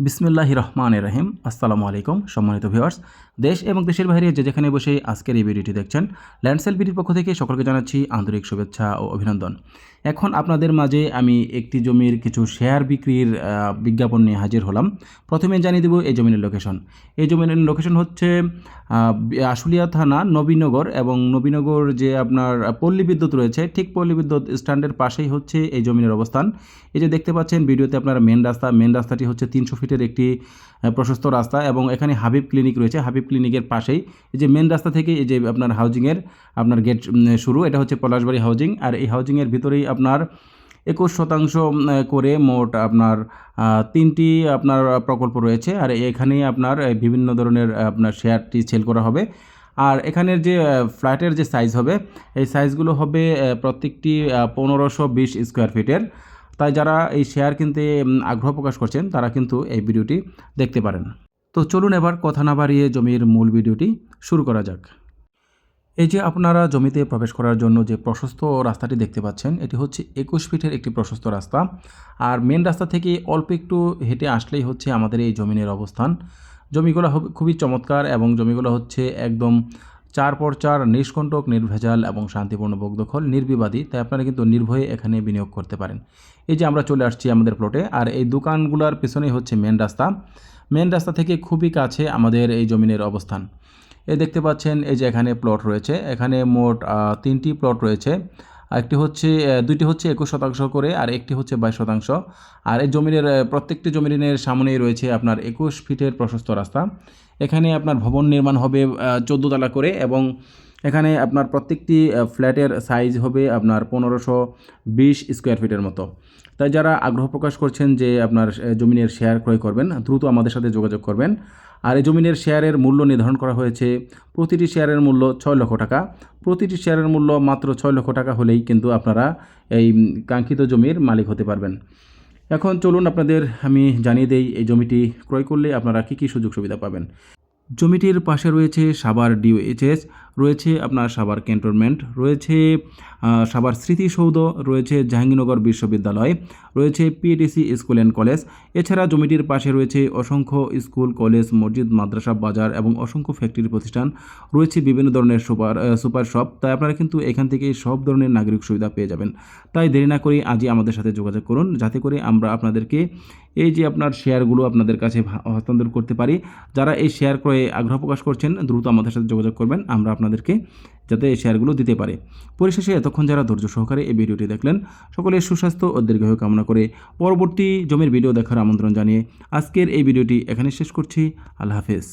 বিসমিল্লাহির রহমানির রহিম। আসসালামু আলাইকুম সম্মানিত ভিউয়ার্স, দেশ এবং দেশের বাইরে যে যেখানে বসে আজকের এই ভিডিওটি দেখছেন, ল্যান্ডসেল বিডির পক্ষ থেকে সকলকে জানাচ্ছি আন্তরিক শুভেচ্ছা ও অভিনন্দন। এখন আপনাদের মাঝে আমি একটি জমির কিছু শেয়ার বিক্রির বিজ্ঞাপন নিয়ে হাজির হলাম। প্রথমে জানিয়ে দেব এই জমির লোকেশন। এই জমির লোকেশন হচ্ছে আশুলিয়া থানা নবীনগর, এবং নবীনগর যে আপনার পল্লী বিদ্যুৎ রয়েছে, ঠিক পল্লী বিদ্যুৎ স্ট্যান্ডের পাশেই হচ্ছে এই জমিনের অবস্থান। এই যে দেখতে পাচ্ছেন ভিডিওতে আপনার মেন রাস্তাটি হচ্ছে 300 ফিটের একটি প্রশস্ত রাস্তা, এবং এখানে হাবিব ক্লিনিক রয়েছে। হাবিব ক্লিনিকের পাশেই এই যে মেন রাস্তা থেকে এই যে আপনার হাউজিংয়ের আপনার গেট শুরু, এটা হচ্ছে পলাশবাড়ি হাউজিং। আর এই হাউজিংয়ের ভিতরেই আপনার 21% করে মোট আপনার 3টি আপনার প্রকল্প রয়েছে। আর এখানে আপনার বিভিন্ন ধরনের আপনার শেয়ারটি সেল করা হবে। আর এখানের যে ফ্ল্যাটের যে সাইজ হবে, এই সাইজগুলো হবে প্রত্যেকটি 1520 স্কোয়ার ফিটের। তাই যারা এই শেয়ার কিনতে আগ্রহ প্রকাশ করছেন তারা কিন্তু এই ভিডিওটি দেখতে পারেন। তো চলুন এবার কথা না বাড়িয়ে জমির মূল ভিডিওটি শুরু করা যাক। এই যে আপনারা জমিতে প্রবেশ করার জন্য যে প্রশস্ত রাস্তাটি দেখতে পাচ্ছেন, এটি হচ্ছে 21 ফিটের একটি প্রশস্ত রাস্তা। আর মেন রাস্তা থেকে অল্প একটু হেঁটে আসলেই হচ্ছে আমাদের এই জমিনের অবস্থান। জমিগুলো খুবই চমৎকার, এবং জমিগুলো হচ্ছে একদম 4x4 নিষ্কণ্টক, নির্ভেজাল এবং শান্তিপূর্ণ বকদখল, নির্বিবাদী। তাই আপনারা কিন্তু নির্ভয়ে এখানে বিনিয়োগ করতে পারেন। এই যে আমরা চলে আসছি আমাদের প্লটে, আর এই দোকানগুলোর পেছনেই হচ্ছে মেন রাস্তা। মেন রাস্তা থেকে খুবই কাছে আমাদের এই জমিনের অবস্থান। এই দেখতে পাচ্ছেন এই যে এখানে প্লট রয়েছে, এখানে মোট 3টি প্লট রয়েছে। দুইটি হচ্ছে 21% করে, আর একটি হচ্ছে 22%। আর এই জমিনের প্রত্যেকটি জমিনের সামনেই রয়েছে আপনার 21 ফিটের প্রশস্ত রাস্তা। এখানে আপনার ভবন নির্মাণ হবে 14 তলা করে, এবং এখানে আপনার প্রত্যেকটি ফ্ল্যাটের সাইজ হবে আপনার 1520 স্কোয়ার ফিটের মতো। তাই যারা আগ্রহ প্রকাশ করছেন যে আপনার জমিনের শেয়ার ক্রয় করবেন, দ্রুত আমাদের সাথে যোগাযোগ করবেন। আর এই জমিনের শেয়ারের মূল্য নির্ধারণ করা হয়েছে, প্রতিটি শেয়ারের মূল্য 6 লক্ষ টাকা। প্রতিটি শেয়ারের মূল্য মাত্র 6 লক্ষ টাকা হলেই কিন্তু আপনারা এই কাঙ্ক্ষিত জমির মালিক হতে পারবেন। এখন চলুন আপনাদের আমি জানিয়ে দেই এই জমিটি ক্রয় করলে আপনারা কী কী সুযোগ সুবিধা পাবেন। জমিটির পাশে রয়েছে সাভার ডিওএইচএস, রয়েছে আপনার সাভার ক্যান্টনমেন্ট, রয়েছে সাভার স্মৃতিসৌধ, রয়েছে জাহাঙ্গীরনগর বিশ্ববিদ্যালয়, রয়েছে পিএডিসি স্কুল অ্যান্ড কলেজ। এছাড়া জমিটির পাশে রয়েছে অসংখ্য স্কুল, কলেজ, মসজিদ, মাদ্রাসা, বাজার এবং অসংখ্য ফ্যাক্টরি প্রতিষ্ঠান, রয়েছে বিভিন্ন ধরনের সুপার শপ। তাই আপনারা কিন্তু এখান থেকে সব ধরনের নাগরিক সুবিধা পেয়ে যাবেন। তাই দেরি না করে আজই আমাদের সাথে যোগাযোগ করুন, যাতে করে আমরা আপনাদেরকে এই যে আপনার শেয়ারগুলো আপনাদের কাছে হস্তান্তর করতে পারি। যারা এই শেয়ার ক্রয়ে আগ্রহ প্রকাশ করছেন দ্রুত আমাদের সাথে যোগাযোগ করবেন, আমরা আপনাদেরকে যাতে এই শেয়ারগুলো দিতে পারে। পরিশেষে এতক্ষণ যারা ধৈর্য সহকারে এই ভিডিওটি দেখলেন, সকলের সুস্বাস্থ্য ও দীর্ঘায়ু কামনা করে পরবর্তী জমির ভিডিও দেখার আমন্ত্রণ জানিয়ে আজকের এই ভিডিওটি এখানে শেষ করছি। আল্লাহ হাফেজ।